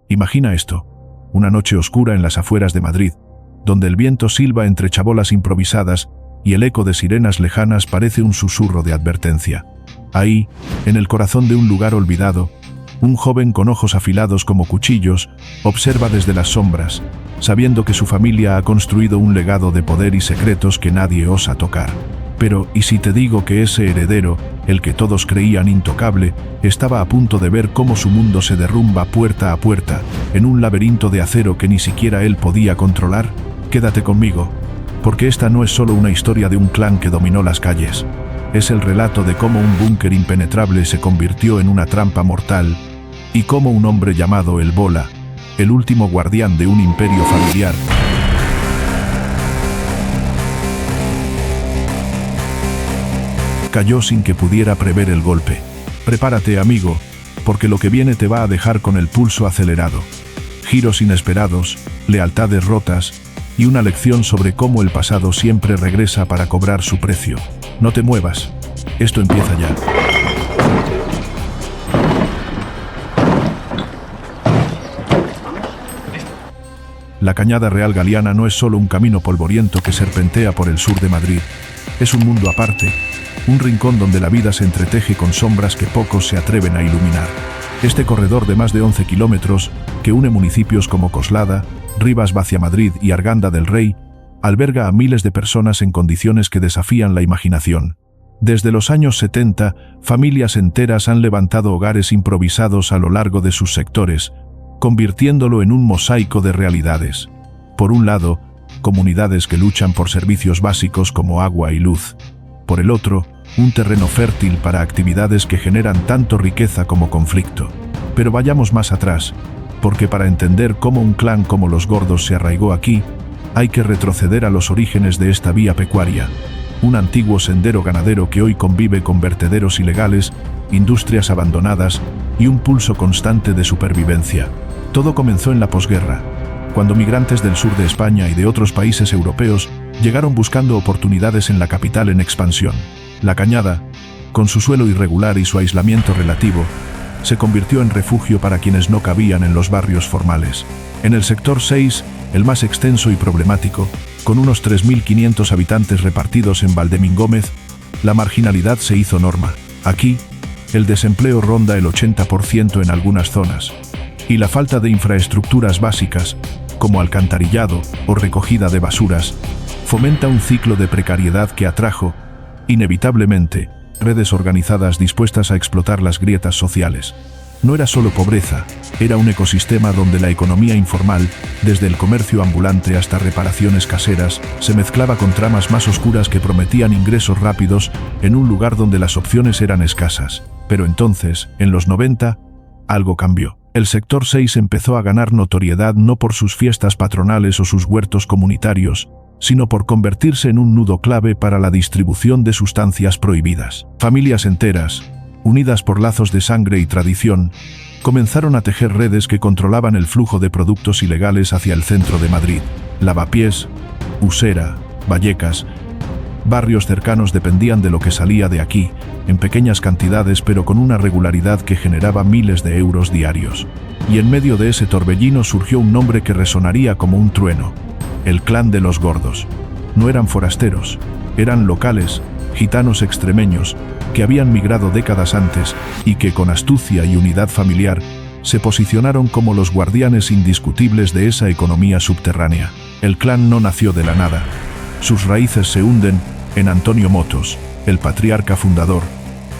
Imagina esto: una noche oscura en las afueras de Madrid, donde el viento silba entre chabolas improvisadas y el eco de sirenas lejanas parece un susurro de advertencia. Ahí, en el corazón de un lugar olvidado, un joven con ojos afilados como cuchillos observa desde las sombras, sabiendo que su familia ha construido un legado de poder y secretos que nadie osa tocar. Pero, ¿y si te digo que ese heredero, el que todos creían intocable, estaba a punto de ver cómo su mundo se derrumba puerta a puerta, en un laberinto de acero que ni siquiera él podía controlar? Quédate conmigo, porque esta no es solo una historia de un clan que dominó las calles. Es el relato de cómo un búnker impenetrable se convirtió en una trampa mortal, y cómo un hombre llamado El Bola, el último guardián de un imperio familiar, cayó sin que pudiera prever el golpe. Prepárate, amigo, porque lo que viene te va a dejar con el pulso acelerado. Giros inesperados, lealtades rotas y una lección sobre cómo el pasado siempre regresa para cobrar su precio. No te muevas, esto empieza ya. La Cañada Real Galiana no es solo un camino polvoriento que serpentea por el sur de Madrid. Es un mundo aparte, un rincón donde la vida se entreteje con sombras que pocos se atreven a iluminar. Este corredor de más de 11 kilómetros, que une municipios como Coslada, Rivas Vaciamadrid y Arganda del Rey, alberga a miles de personas en condiciones que desafían la imaginación. Desde los años 70, familias enteras han levantado hogares improvisados a lo largo de sus sectores, convirtiéndolo en un mosaico de realidades. Por un lado, comunidades que luchan por servicios básicos como agua y luz. Por el otro, un terreno fértil para actividades que generan tanto riqueza como conflicto. Pero vayamos más atrás, porque para entender cómo un clan como los Gordos se arraigó aquí, hay que retroceder a los orígenes de esta vía pecuaria, un antiguo sendero ganadero que hoy convive con vertederos ilegales, industrias abandonadas y un pulso constante de supervivencia. Todo comenzó en la posguerra, cuando migrantes del sur de España y de otros países europeos llegaron buscando oportunidades en la capital en expansión. La Cañada, con su suelo irregular y su aislamiento relativo, se convirtió en refugio para quienes no cabían en los barrios formales. En el sector 6, el más extenso y problemático, con unos 3.500 habitantes repartidos en Valdemingómez, la marginalidad se hizo norma. Aquí, el desempleo ronda el 80% en algunas zonas, y la falta de infraestructuras básicas, como alcantarillado o recogida de basuras, fomenta un ciclo de precariedad que atrajo, inevitablemente, redes organizadas dispuestas a explotar las grietas sociales. No era solo pobreza, era un ecosistema donde la economía informal, desde el comercio ambulante hasta reparaciones caseras, se mezclaba con tramas más oscuras que prometían ingresos rápidos en un lugar donde las opciones eran escasas. Pero entonces, en los 90, algo cambió. El sector 6 empezó a ganar notoriedad no por sus fiestas patronales o sus huertos comunitarios, sino por convertirse en un nudo clave para la distribución de sustancias prohibidas. Familias enteras, unidas por lazos de sangre y tradición, comenzaron a tejer redes que controlaban el flujo de productos ilegales hacia el centro de Madrid. Lavapiés, Usera, Vallecas, barrios cercanos dependían de lo que salía de aquí, en pequeñas cantidades pero con una regularidad que generaba miles de euros diarios. Y en medio de ese torbellino surgió un nombre que resonaría como un trueno: el clan de los Gordos. No eran forasteros, eran locales, gitanos extremeños, que habían migrado décadas antes y que con astucia y unidad familiar se posicionaron como los guardianes indiscutibles de esa economía subterránea. El clan no nació de la nada. Sus raíces se hunden en Antonio Motos, el patriarca fundador,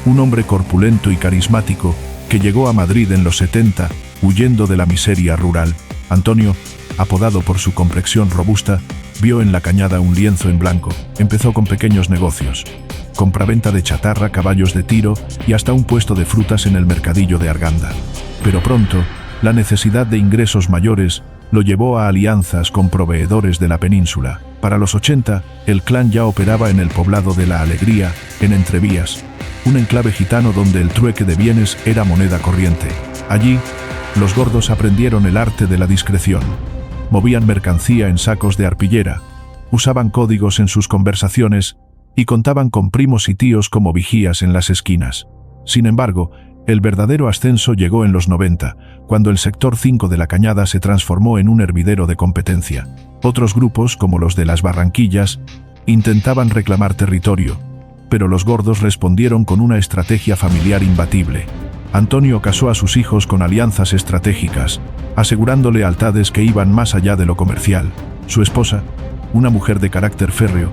un hombre corpulento y carismático que llegó a Madrid en los 70, huyendo de la miseria rural. Antonio, apodado por su complexión robusta, vio en la Cañada un lienzo en blanco. Empezó con pequeños negocios: compraventa de chatarra, caballos de tiro y hasta un puesto de frutas en el mercadillo de Arganda. Pero pronto, la necesidad de ingresos mayores lo llevó a alianzas con proveedores de la península. Para los 80, el clan ya operaba en el poblado de La Alegría, en Entrevías, un enclave gitano donde el trueque de bienes era moneda corriente. Allí, los Gordos aprendieron el arte de la discreción. Movían mercancía en sacos de arpillera, usaban códigos en sus conversaciones y contaban con primos y tíos como vigías en las esquinas. Sin embargo, El verdadero ascenso llegó en los 90, cuando el sector 5 de La Cañada se transformó en un hervidero de competencia. Otros grupos, como los de las Barranquillas, intentaban reclamar territorio, pero los gordos respondieron con una estrategia familiar imbatible. Antonio casó a sus hijos con alianzas estratégicas, asegurando lealtades que iban más allá de lo comercial. Su esposa, una mujer de carácter férreo,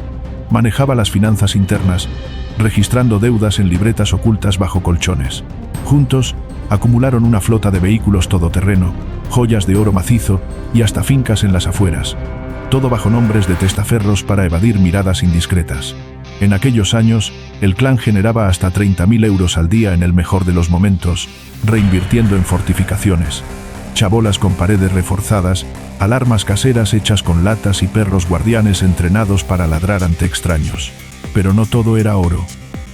manejaba las finanzas internas, registrando deudas en libretas ocultas bajo colchones. Juntos, acumularon una flota de vehículos todoterreno, joyas de oro macizo y hasta fincas en las afueras, todo bajo nombres de testaferros para evadir miradas indiscretas. En aquellos años, el clan generaba hasta 30.000 euros al día en el mejor de los momentos, reinvirtiendo en fortificaciones, chabolas con paredes reforzadas, alarmas caseras hechas con latas y perros guardianes entrenados para ladrar ante extraños. Pero no todo era oro.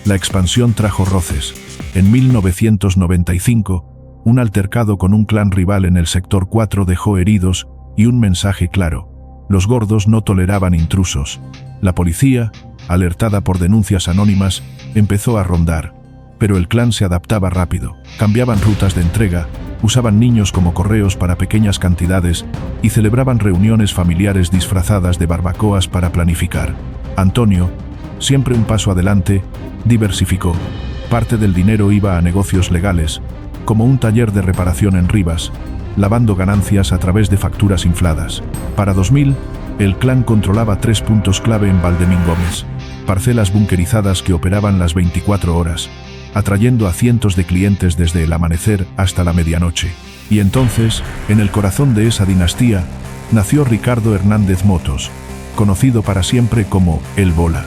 La expansión trajo roces. En 1995, un altercado con un clan rival en el sector 4 dejó heridos y un mensaje claro: los gordos no toleraban intrusos. La policía, alertada por denuncias anónimas, empezó a rondar, pero el clan se adaptaba rápido. Cambiaban rutas de entrega, usaban niños como correos para pequeñas cantidades y celebraban reuniones familiares disfrazadas de barbacoas para planificar. Antonio, siempre un paso adelante, diversificó. Parte del dinero iba a negocios legales, como un taller de reparación en Rivas, lavando ganancias a través de facturas infladas. Para 2000, el clan controlaba 3 puntos clave en Valdemín-Gómez, parcelas bunkerizadas que operaban las 24 horas, atrayendo a cientos de clientes desde el amanecer hasta la medianoche. Y entonces, en el corazón de esa dinastía, nació Ricardo Hernández Motos, conocido para siempre como El Bola.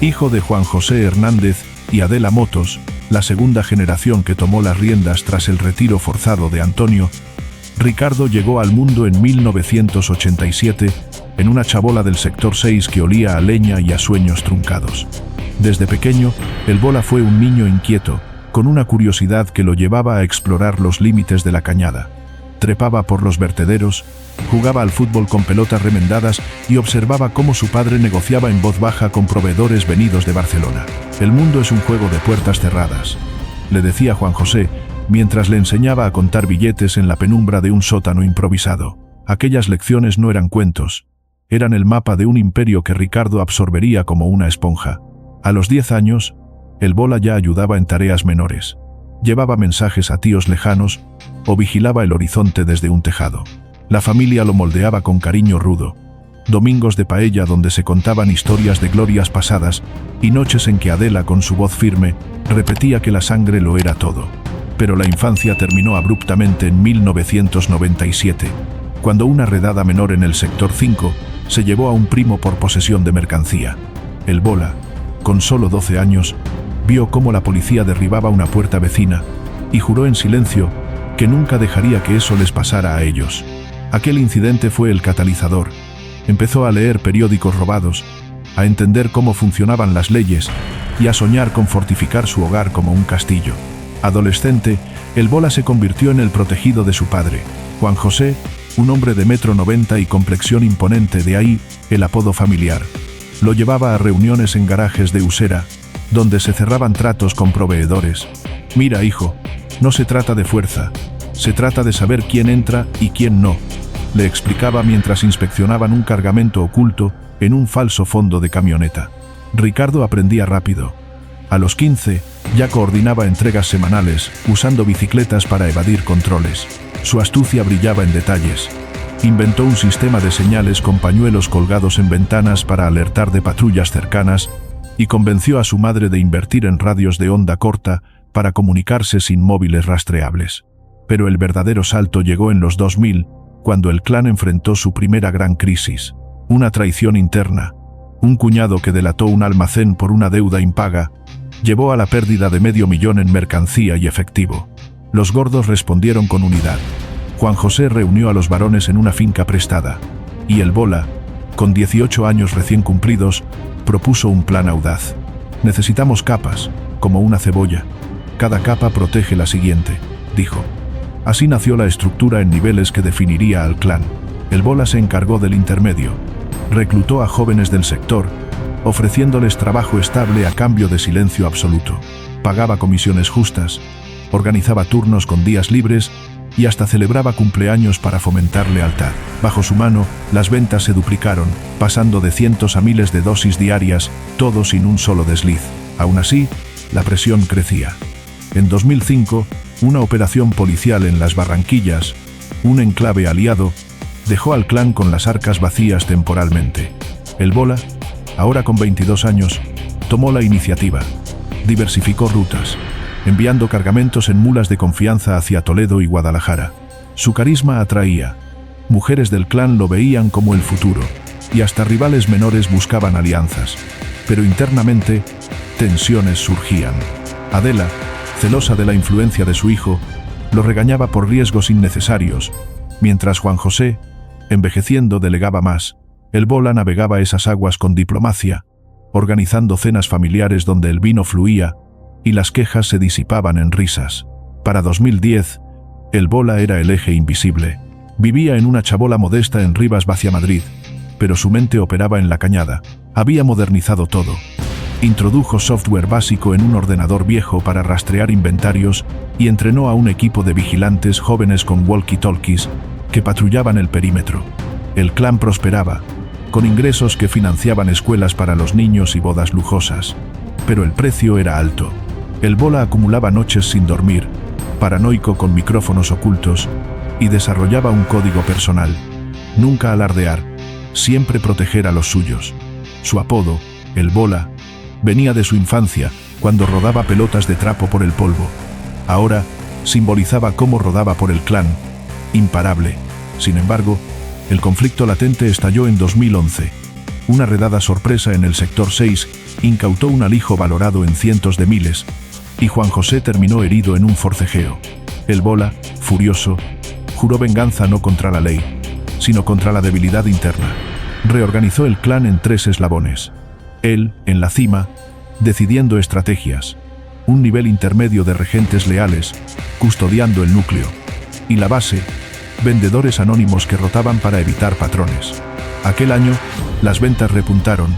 Hijo de Juan José Hernández y Adela Motos, la segunda generación que tomó las riendas tras el retiro forzado de Antonio, Ricardo llegó al mundo en 1987 en una chabola del sector 6 que olía a leña y a sueños truncados. Desde pequeño, el Bola fue un niño inquieto, con una curiosidad que lo llevaba a explorar los límites de La Cañada. Trepaba por los vertederos, jugaba al fútbol con pelotas remendadas y observaba cómo su padre negociaba en voz baja con proveedores venidos de Barcelona. El mundo es un juego de puertas cerradas, le decía Juan José, mientras le enseñaba a contar billetes en la penumbra de un sótano improvisado. Aquellas lecciones no eran cuentos, eran el mapa de un imperio que Ricardo absorbería como una esponja. A los 10 años, el Bola ya ayudaba en tareas menores. Llevaba mensajes a tíos lejanos o vigilaba el horizonte desde un tejado. La familia lo moldeaba con cariño rudo. Domingos de paella donde se contaban historias de glorias pasadas y noches en que Adela, con su voz firme, repetía que la sangre lo era todo. Pero la infancia terminó abruptamente en 1997, cuando una redada menor en el sector 5 se llevó a un primo por posesión de mercancía. El Bola, con solo 12 años, vio cómo la policía derribaba una puerta vecina y juró en silencio que nunca dejaría que eso les pasara a ellos. Aquel incidente fue el catalizador. Empezó a leer periódicos robados, a entender cómo funcionaban las leyes y a soñar con fortificar su hogar como un castillo. Adolescente, el Bola se convirtió en el protegido de su padre, Juan José, un hombre de 1,90 m y complexión imponente, de ahí el apodo familiar. Lo llevaba a reuniones en garajes de Usera, donde se cerraban tratos con proveedores. Mira, hijo, no se trata de fuerza, se trata de saber quién entra y quién no, le explicaba mientras inspeccionaban un cargamento oculto en un falso fondo de camioneta. Ricardo aprendía rápido. A los 15, ya coordinaba entregas semanales, usando bicicletas para evadir controles. Su astucia brillaba en detalles. Inventó un sistema de señales con pañuelos colgados en ventanas para alertar de patrullas cercanas y convenció a su madre de invertir en radios de onda corta para comunicarse sin móviles rastreables. Pero el verdadero salto llegó en los 2000, cuando el clan enfrentó su primera gran crisis, una traición interna. Un cuñado que delató un almacén por una deuda impaga llevó a la pérdida de $500,000 en mercancía y efectivo. Los gordos respondieron con unidad. Juan José reunió a los varones en una finca prestada, y el Bola, con 18 años recién cumplidos, propuso un plan audaz. Necesitamos capas, como una cebolla. Cada capa protege la siguiente, dijo. Así nació la estructura en niveles que definiría al clan. El Bola se encargó del intermedio. Reclutó a jóvenes del sector, ofreciéndoles trabajo estable a cambio de silencio absoluto. Pagaba comisiones justas, organizaba turnos con días libres y hasta celebraba cumpleaños para fomentar lealtad. Bajo su mano, las ventas se duplicaron, pasando de cientos a miles de dosis diarias, todo sin un solo desliz. Aún así, la presión crecía. En 2005, una operación policial en Las Barranquillas, un enclave aliado, dejó al clan con las arcas vacías temporalmente. El Bola, ahora con 22 años, tomó la iniciativa. Diversificó rutas, enviando cargamentos en mulas de confianza hacia Toledo y Guadalajara. Su carisma atraía. Mujeres del clan lo veían como el futuro, y hasta rivales menores buscaban alianzas. Pero internamente, tensiones surgían. Adela, celosa de la influencia de su hijo, lo regañaba por riesgos innecesarios, mientras Juan José, envejeciendo, delegaba más. El Bola navegaba esas aguas con diplomacia, organizando cenas familiares donde el vino fluía y las quejas se disipaban en risas. Para 2010, el Bola era el eje invisible. Vivía en una chabola modesta en Rivas Vaciamadrid, pero su mente operaba en La Cañada. Había modernizado todo. Introdujo software básico en un ordenador viejo para rastrear inventarios y entrenó a un equipo de vigilantes jóvenes con walkie-talkies que patrullaban el perímetro. El clan prosperaba, con ingresos que financiaban escuelas para los niños y bodas lujosas. Pero el precio era alto. El Bola acumulaba noches sin dormir, paranoico con micrófonos ocultos, y desarrollaba un código personal. Nunca alardear, siempre proteger a los suyos. Su apodo, el Bola, venía de su infancia, cuando rodaba pelotas de trapo por el polvo. Ahora, simbolizaba cómo rodaba por el clan, imparable. Sin embargo, el conflicto latente estalló en 2011. Una redada sorpresa en el sector 6 incautó un alijo valorado en cientos de miles, y Juan José terminó herido en un forcejeo. El Bola, furioso, juró venganza no contra la ley, sino contra la debilidad interna. Reorganizó el clan en 3 eslabones. Él, en la cima, decidiendo estrategias. Un nivel intermedio de regentes leales, custodiando el núcleo. Y la base, vendedores anónimos que rotaban para evitar patrones. Aquel año, las ventas repuntaron,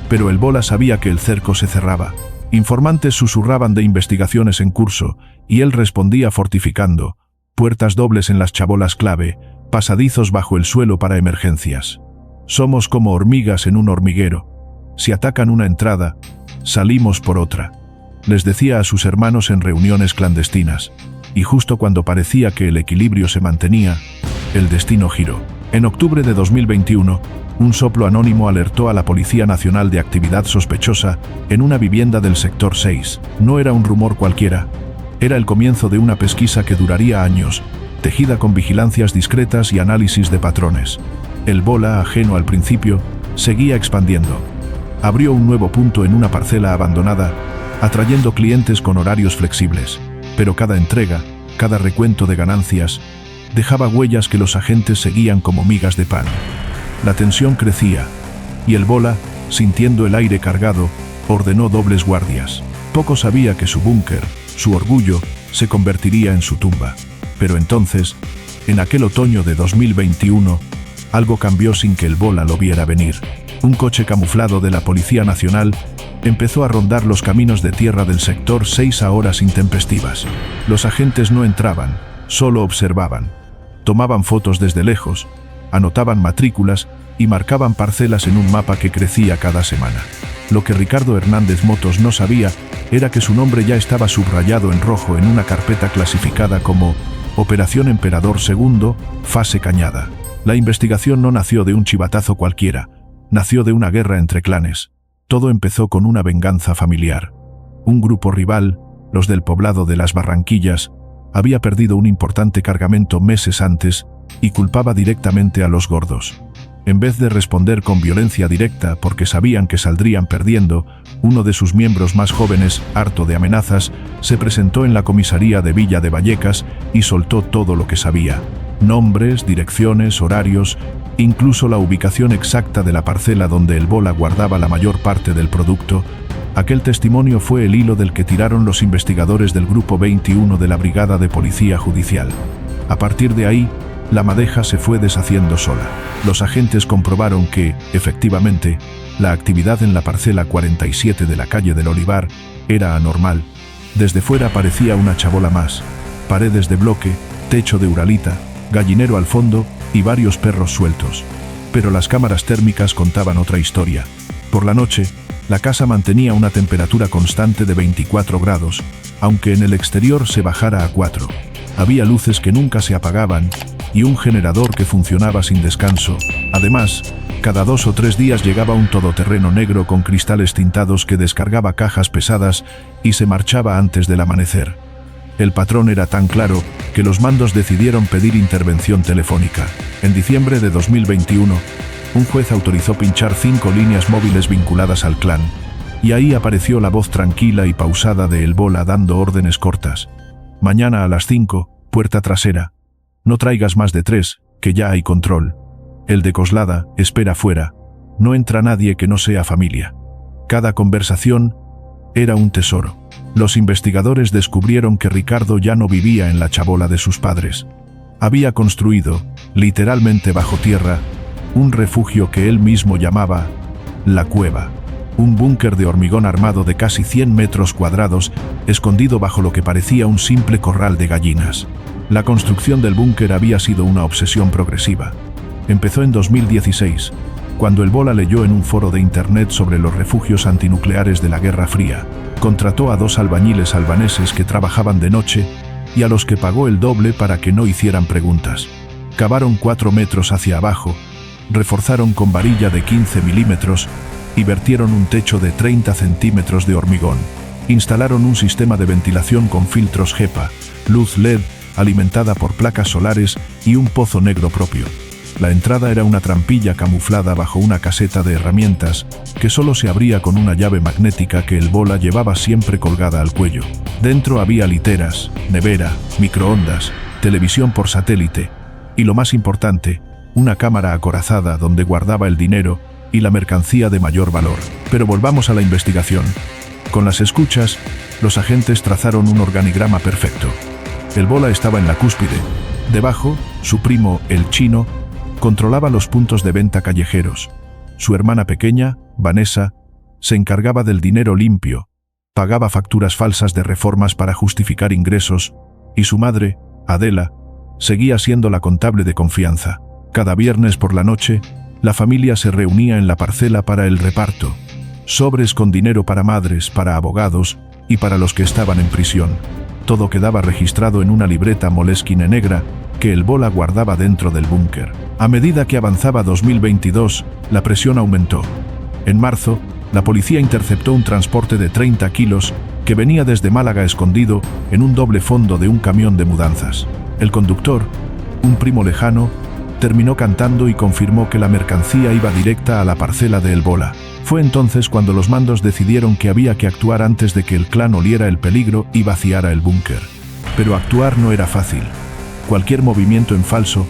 pero el Bola sabía que el cerco se cerraba. Informantes susurraban de investigaciones en curso, y él respondía fortificando, puertas dobles en las chabolas clave, pasadizos bajo el suelo para emergencias. Somos como hormigas en un hormiguero. Si atacan una entrada, salimos por otra, les decía a sus hermanos en reuniones clandestinas. Y justo cuando parecía que el equilibrio se mantenía, el destino giró. En octubre de 2021, un soplo anónimo alertó a la Policía Nacional de actividad sospechosa en una vivienda del sector 6. No era un rumor cualquiera, era el comienzo de una pesquisa que duraría años, tejida con vigilancias discretas y análisis de patrones. El Bola, ajeno al principio, seguía expandiendo. Abrió un nuevo punto en una parcela abandonada, atrayendo clientes con horarios flexibles. Pero cada entrega, cada recuento de ganancias, dejaba huellas que los agentes seguían como migas de pan. La tensión crecía, y el Bola, sintiendo el aire cargado, ordenó dobles guardias. Poco sabía que su búnker, su orgullo, se convertiría en su tumba. Pero entonces, en aquel otoño de 2021, algo cambió sin que el Bola lo viera venir. Un coche camuflado de la Policía Nacional empezó a rondar los caminos de tierra del sector 6 a horas intempestivas. Los agentes no entraban, solo observaban. Tomaban fotos desde lejos, anotaban matrículas y marcaban parcelas en un mapa que crecía cada semana. Lo que Ricardo Hernández Motos no sabía era que su nombre ya estaba subrayado en rojo en una carpeta clasificada como Operación Emperador II, fase Cañada. La investigación no nació de un chivatazo cualquiera, nació de una guerra entre clanes. Todo empezó con una venganza familiar. Un grupo rival, los del poblado de Las Barranquillas, había perdido un importante cargamento meses antes y culpaba directamente a los gordos. En vez de responder con violencia directa porque sabían que saldrían perdiendo, uno de sus miembros más jóvenes, harto de amenazas, se presentó en la comisaría de Villa de Vallecas y soltó todo lo que sabía. Nombres, direcciones, horarios, incluso la ubicación exacta de la parcela donde el Bola guardaba la mayor parte del producto. Aquel testimonio fue el hilo del que tiraron los investigadores del Grupo 21 de la Brigada de Policía Judicial. A partir de ahí, la madeja se fue deshaciendo sola. Los agentes comprobaron que, efectivamente, la actividad en la parcela 47 de la calle del Olivar era anormal, Desde fuera parecía una chabola más. Paredes de bloque, techo de uralita, gallinero al fondo y varios perros sueltos. Pero las cámaras térmicas contaban otra historia. Por la noche, la casa mantenía una temperatura constante de 24 grados, aunque en el exterior se bajara a 4. Había luces que nunca se apagaban y un generador que funcionaba sin descanso. Además, cada 2 o 3 días llegaba un todoterreno negro con cristales tintados que descargaba cajas pesadas y se marchaba antes del amanecer. El patrón era tan claro que los mandos decidieron pedir intervención telefónica. En diciembre de 2021, un juez autorizó pinchar 5 líneas móviles vinculadas al clan, y ahí apareció la voz tranquila y pausada de El Bola dando órdenes cortas. Mañana a las 5, puerta trasera. No traigas más de 3, que ya hay control. El de Coslada, espera fuera. No entra nadie que no sea familia. Cada conversación era un tesoro. Los investigadores descubrieron que Ricardo ya no vivía en la chabola de sus padres. Había construido, literalmente bajo tierra, un refugio que él mismo llamaba La Cueva. Un búnker de hormigón armado de casi 100 metros cuadrados, escondido bajo lo que parecía un simple corral de gallinas. La construcción del búnker había sido una obsesión progresiva. Empezó en 2016, cuando El Bola leyó en un foro de internet sobre los refugios antinucleares de la Guerra Fría. Contrató a 2 albañiles albaneses que trabajaban de noche y a los que pagó el doble para que no hicieran preguntas. Cavaron 4 metros hacia abajo, reforzaron con varilla de 15 milímetros y vertieron un techo de 30 centímetros de hormigón. Instalaron un sistema de ventilación con filtros HEPA, luz LED alimentada por placas solares y un pozo negro propio. La entrada era una trampilla camuflada bajo una caseta de herramientas que solo se abría con una llave magnética que El Bola llevaba siempre colgada al cuello. Dentro había literas, nevera, microondas, televisión por satélite y, lo más importante, una cámara acorazada donde guardaba el dinero y la mercancía de mayor valor. Pero volvamos a la investigación. Con las escuchas, los agentes trazaron un organigrama perfecto. El Bola estaba en la cúspide. Debajo, su primo, el Chino, controlaba los puntos de venta callejeros. Su hermana pequeña, Vanessa, se encargaba del dinero limpio, pagaba facturas falsas de reformas para justificar ingresos, y su madre, Adela, seguía siendo la contable de confianza. Cada viernes por la noche, la familia se reunía en la parcela para el reparto. Sobres con dinero para madres, para abogados y para los que estaban en prisión. Todo quedaba registrado en una libreta Moleskine negra que El Bola guardaba dentro del búnker. A medida que avanzaba 2022, la presión aumentó. En marzo, la policía interceptó un transporte de 30 kilos que venía desde Málaga escondido en un doble fondo de un camión de mudanzas. El conductor, un primo lejano, terminó cantando y confirmó que la mercancía iba directa a la parcela de El Bola. Fue entonces cuando los mandos decidieron que había que actuar antes de que el clan oliera el peligro y vaciara el búnker. Pero actuar no era fácil. Cualquier movimiento en falso,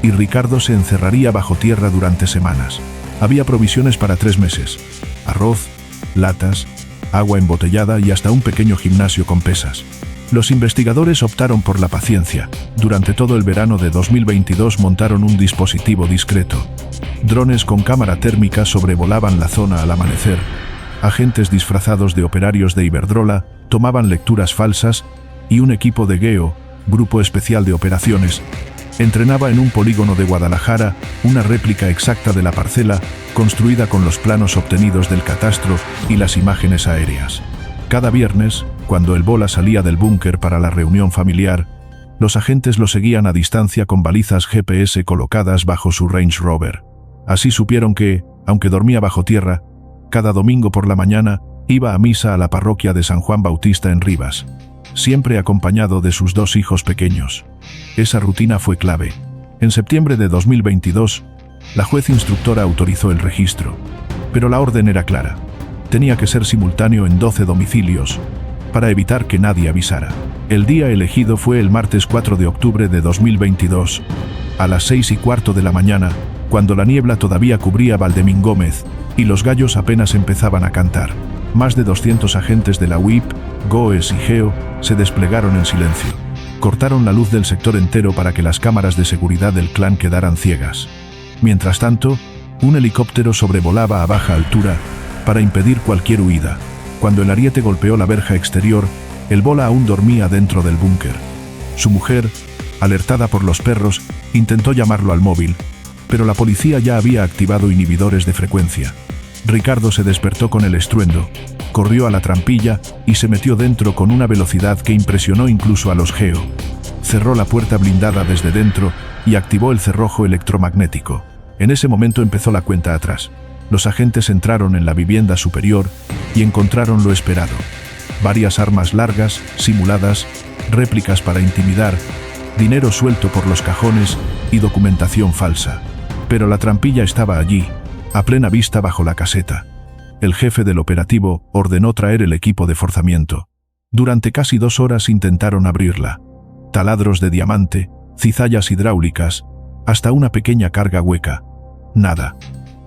y Ricardo se encerraría bajo tierra durante semanas. Había provisiones para 3 meses. Arroz, latas, agua embotellada y hasta un pequeño gimnasio con pesas. Los investigadores optaron por la paciencia. Durante todo el verano de 2022 montaron un dispositivo discreto. Drones con cámara térmica sobrevolaban la zona al amanecer. Agentes disfrazados de operarios de Iberdrola tomaban lecturas falsas y un equipo de GEO, Grupo Especial de Operaciones, entrenaba en un polígono de Guadalajara una réplica exacta de la parcela construida con los planos obtenidos del catastro y las imágenes aéreas. Cada viernes, cuando El Bola salía del búnker para la reunión familiar, los agentes lo seguían a distancia con balizas GPS colocadas bajo su Range Rover. Así supieron que, aunque dormía bajo tierra, cada domingo por la mañana iba a misa a la parroquia de San Juan Bautista en Rivas, siempre acompañado de sus 2 hijos pequeños. Esa rutina fue clave. En septiembre de 2022, la juez instructora autorizó el registro, pero la orden era clara. Tenía que ser simultáneo en 12 domicilios, para evitar que nadie avisara. El día elegido fue el martes 4 de octubre de 2022, a las 6:15 de la mañana, cuando la niebla todavía cubría Valdemíngómez y los gallos apenas empezaban a cantar. Más de 200 agentes de la UIP, GOES y GEO se desplegaron en silencio. Cortaron la luz del sector entero para que las cámaras de seguridad del clan quedaran ciegas. Mientras tanto, un helicóptero sobrevolaba a baja altura para impedir cualquier huida. Cuando el ariete golpeó la verja exterior, El bola aún dormía dentro del búnker. Su mujer, alertada por los perros, intentó llamarlo al móvil, pero la policía ya había activado inhibidores de frecuencia. Ricardo se despertó con el estruendo, corrió a la trampilla y se metió dentro con una velocidad que impresionó incluso a los Geo. Cerró la puerta blindada desde dentro y activó el cerrojo electromagnético. En ese momento empezó la cuenta atrás. Los agentes entraron en la vivienda superior y encontraron lo esperado. Varias armas largas, simuladas, réplicas para intimidar, dinero suelto por los cajones y documentación falsa. Pero la trampilla estaba allí, a plena vista bajo la caseta. El jefe del operativo ordenó traer el equipo de forzamiento. Durante casi 2 horas intentaron abrirla. Taladros de diamante, cizallas hidráulicas, hasta una pequeña carga hueca. Nada.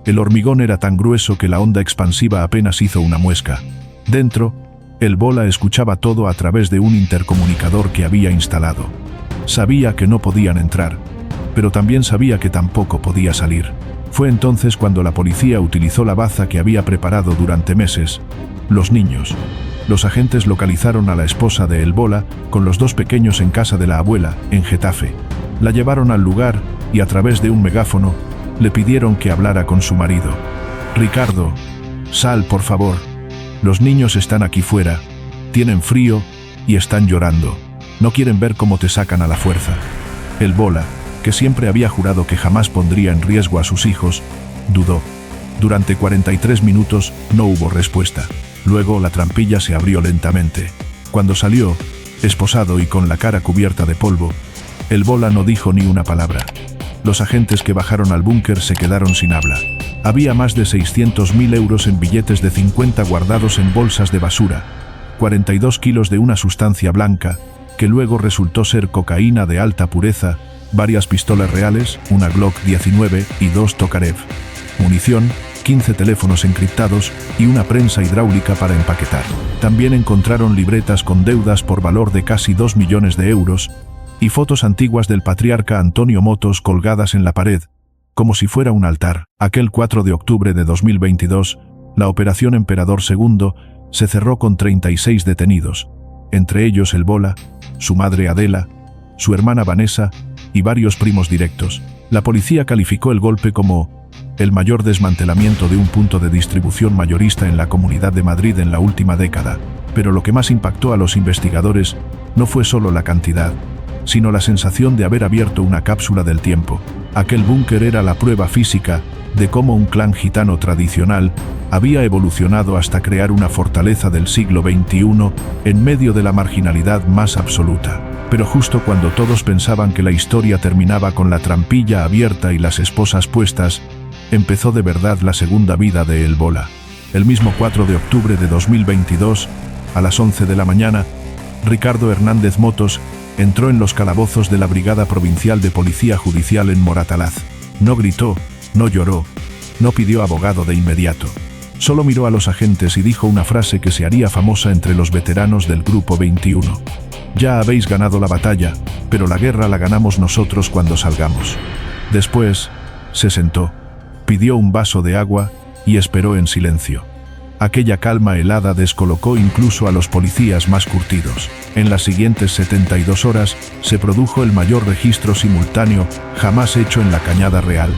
El hormigón era tan grueso que la onda expansiva apenas hizo una muesca. Dentro, el bola escuchaba todo a través de un intercomunicador que había instalado. Sabía que no podían entrar, pero también sabía que tampoco podía salir. Fue entonces cuando la policía utilizó la baza que había preparado durante meses. Los niños. Los agentes localizaron a la esposa de El Bola con los 2 pequeños en casa de la abuela, en Getafe. La llevaron al lugar y a través de un megáfono le pidieron que hablara con su marido. «Ricardo, sal por favor. Los niños están aquí fuera, tienen frío y están llorando. No quieren ver cómo te sacan a la fuerza». El Bola, que siempre había jurado que jamás pondría en riesgo a sus hijos, dudó. Durante 43 minutos no hubo respuesta. Luego la trampilla se abrió lentamente. Cuando salió, esposado y con la cara cubierta de polvo, El Bola no dijo ni una palabra. Los agentes que bajaron al búnker se quedaron sin habla. Había más de 600.000 euros en billetes de 50 guardados en bolsas de basura, 42 kilos de una sustancia blanca, que luego resultó ser cocaína de alta pureza, varias pistolas reales, una Glock 19 y 2 Tokarev, munición, 15 teléfonos encriptados y una prensa hidráulica para empaquetar. También encontraron libretas con deudas por valor de casi 2 millones de euros y fotos antiguas del patriarca Antonio Motos colgadas en la pared, como si fuera un altar. Aquel 4 de octubre de 2022, la Operación Emperador II se cerró con 36 detenidos, entre ellos El Bola, su madre Adela, su hermana Vanessa y varios primos directos. La policía calificó el golpe como el mayor desmantelamiento de un punto de distribución mayorista en la Comunidad de Madrid en la última década. Pero lo que más impactó a los investigadores no fue solo la cantidad, sino la sensación de haber abierto una cápsula del tiempo. Aquel búnker era la prueba física de cómo un clan gitano tradicional había evolucionado hasta crear una fortaleza del siglo XXI en medio de la marginalidad más absoluta. Pero justo cuando todos pensaban que la historia terminaba con la trampilla abierta y las esposas puestas, empezó de verdad la segunda vida de El Bola. El mismo 4 de octubre de 2022, a las 11 de la mañana, Ricardo Hernández Motos entró en los calabozos de la Brigada Provincial de Policía Judicial en Moratalaz. No gritó, no lloró, no pidió abogado de inmediato. Solo miró a los agentes y dijo una frase que se haría famosa entre los veteranos del Grupo 21. «Ya habéis ganado la batalla, pero la guerra la ganamos nosotros cuando salgamos». Después, se sentó, pidió un vaso de agua y esperó en silencio. Aquella calma helada descolocó incluso a los policías más curtidos. En las siguientes 72 horas se produjo el mayor registro simultáneo jamás hecho en la Cañada Real.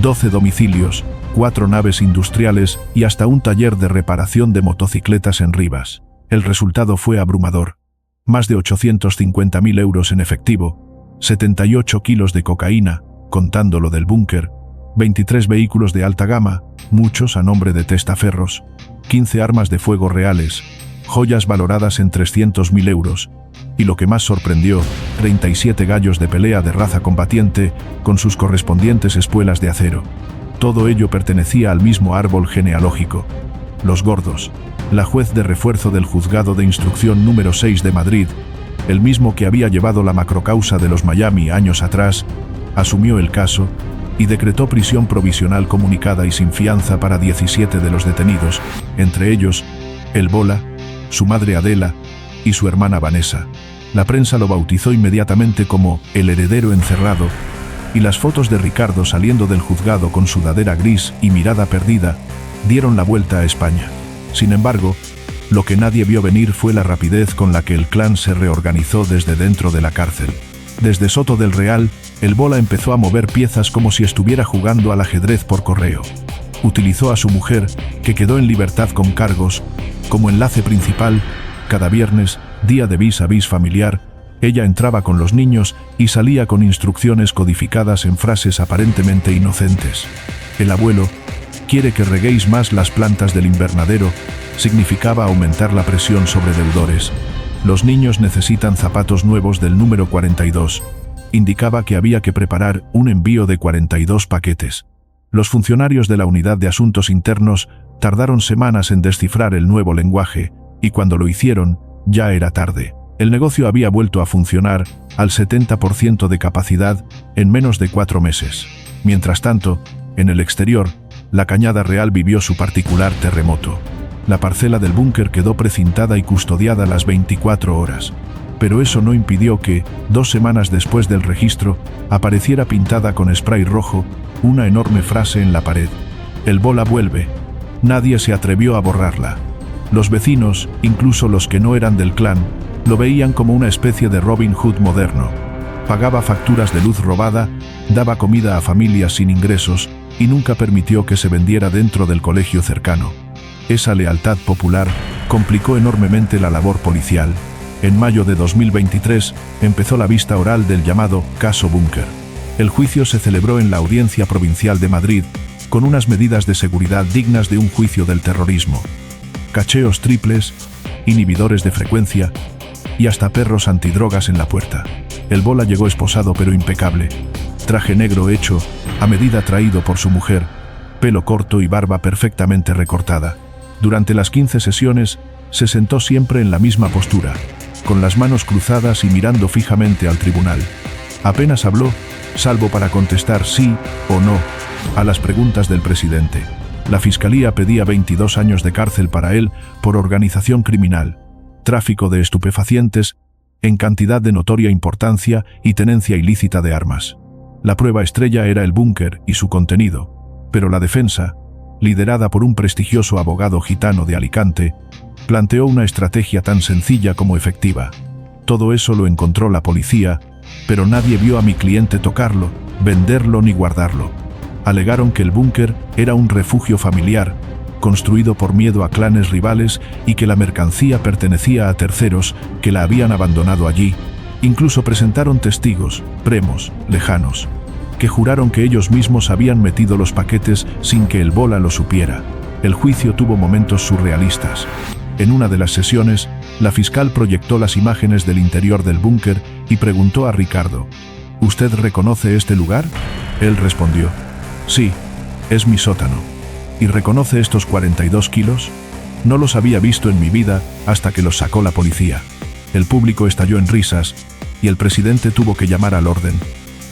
12 domicilios, 4 naves industriales y hasta un taller de reparación de motocicletas en Rivas. El resultado fue abrumador. Más de 850.000 euros en efectivo, 78 kilos de cocaína, contando lo del búnker, 23 vehículos de alta gama, muchos a nombre de testaferros, 15 armas de fuego reales, joyas valoradas en 300.000 euros, y lo que más sorprendió, 37 gallos de pelea de raza combatiente con sus correspondientes espuelas de acero. Todo ello pertenecía al mismo árbol genealógico. Los Gordos, la juez de refuerzo del Juzgado de Instrucción número 6 de Madrid, el mismo que había llevado la macrocausa de los Miami años atrás, asumió el caso y decretó prisión provisional comunicada y sin fianza para 17 de los detenidos, entre ellos El Bola, su madre Adela y su hermana Vanessa. La prensa lo bautizó inmediatamente como el heredero encerrado, y las fotos de Ricardo saliendo del juzgado con sudadera gris y mirada perdida dieron la vuelta a España. Sin embargo, Lo que nadie vio venir fue la rapidez con la que el clan se reorganizó desde dentro de la cárcel. Desde Soto del Real, el Bola empezó a mover piezas como si estuviera jugando al ajedrez por correo. Utilizó a su mujer, que quedó en libertad con cargos, como enlace principal. Cada viernes, día de vis a vis familiar, ella entraba con los niños y salía con instrucciones codificadas en frases aparentemente inocentes. El abuelo, quiere que reguéis más las plantas del invernadero, significaba aumentar la presión sobre deudores. Los niños necesitan zapatos nuevos del número 42. Indicaba que había que preparar un envío de 42 paquetes. Los funcionarios de la Unidad de Asuntos Internos tardaron semanas en descifrar el nuevo lenguaje, y cuando lo hicieron, ya era tarde. El negocio había vuelto a funcionar al 70% de capacidad en menos de 4 meses. Mientras tanto, en el exterior, la Cañada Real vivió su particular terremoto. La parcela del búnker quedó precintada y custodiada las 24 horas. Pero eso no impidió que, 2 semanas después del registro, apareciera pintada con spray rojo una enorme frase en la pared: "El Bola vuelve". Nadie se atrevió a borrarla. Los vecinos, incluso los que no eran del clan, lo veían como una especie de Robin Hood moderno. Pagaba facturas de luz robada, daba comida a familias sin ingresos y nunca permitió que se vendiera dentro del colegio cercano. Esa lealtad popular complicó enormemente la labor policial. En mayo de 2023 empezó la vista oral del llamado Caso Búnker. El juicio se celebró en la Audiencia Provincial de Madrid, con unas medidas de seguridad dignas de un juicio del terrorismo. Cacheos triples, inhibidores de frecuencia y hasta perros antidrogas en la puerta. El Bola llegó esposado pero impecable. Traje negro hecho a medida traído por su mujer, pelo corto y barba perfectamente recortada. Durante las 15 sesiones, se sentó siempre en la misma postura, con las manos cruzadas y mirando fijamente al tribunal. Apenas habló, salvo para contestar sí o no a las preguntas del presidente. La fiscalía pedía 22 años de cárcel para él por organización criminal, tráfico de estupefacientes en cantidad de notoria importancia y tenencia ilícita de armas. La prueba estrella era el búnker y su contenido, pero la defensa, liderada por un prestigioso abogado gitano de Alicante, planteó una estrategia tan sencilla como efectiva. Todo eso lo encontró la policía, pero nadie vio a mi cliente tocarlo, venderlo ni guardarlo. Alegaron que el búnker era un refugio familiar, construido por miedo a clanes rivales y que la mercancía pertenecía a terceros que la habían abandonado allí. Incluso presentaron testigos, premos, lejanos, que juraron que ellos mismos habían metido los paquetes sin que el Bola lo supiera. El juicio tuvo momentos surrealistas. En una de las sesiones, la fiscal proyectó las imágenes del interior del búnker y preguntó a Ricardo: ¿usted reconoce este lugar? Él respondió: sí, es mi sótano. ¿Y reconoce estos 42 kilos? No los había visto en mi vida hasta que los sacó la policía. El público estalló en risas y el presidente tuvo que llamar al orden.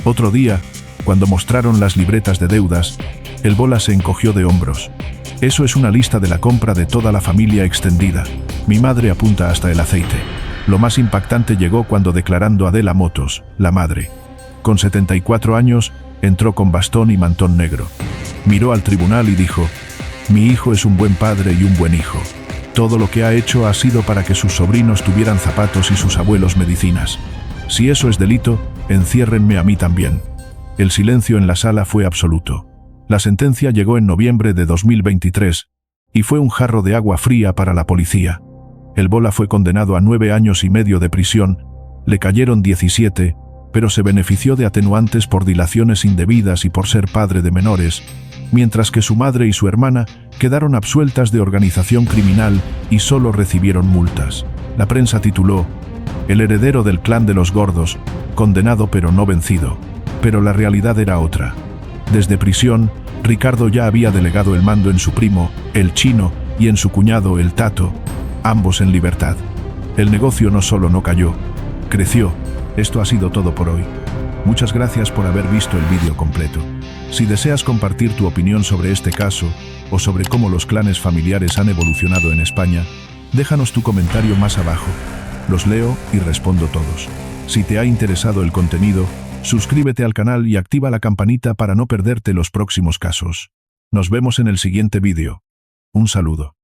Otro día, cuando mostraron las libretas de deudas, el Bola se encogió de hombros. Eso es una lista de la compra de toda la familia extendida. Mi madre apunta hasta el aceite. Lo más impactante llegó cuando, declarando Adela Motos, la madre, con 74 años, entró con bastón y mantón negro. Miró al tribunal y dijo: mi hijo es un buen padre y un buen hijo. Todo lo que ha hecho ha sido para que sus sobrinos tuvieran zapatos y sus abuelos medicinas. Si eso es delito, enciérrenme a mí también. El silencio en la sala fue absoluto. La sentencia llegó en noviembre de 2023 y fue un jarro de agua fría para la policía. El Bola fue condenado a 9 años y medio de prisión, le cayeron 17, pero se benefició de atenuantes por dilaciones indebidas y por ser padre de menores, mientras que su madre y su hermana quedaron absueltas de organización criminal y solo recibieron multas. La prensa tituló: el heredero del clan de los gordos, condenado pero no vencido. Pero la realidad era otra. Desde prisión, Ricardo ya había delegado el mando en su primo, el Chino, y en su cuñado, el Tato, ambos en libertad. El negocio no solo no cayó, creció. Esto ha sido todo por hoy. Muchas gracias por haber visto el vídeo completo. Si deseas compartir tu opinión sobre este caso o sobre cómo los clanes familiares han evolucionado en España, déjanos tu comentario más abajo. Los leo y respondo todos. Si te ha interesado el contenido, suscríbete al canal y activa la campanita para no perderte los próximos casos. Nos vemos en el siguiente vídeo. Un saludo.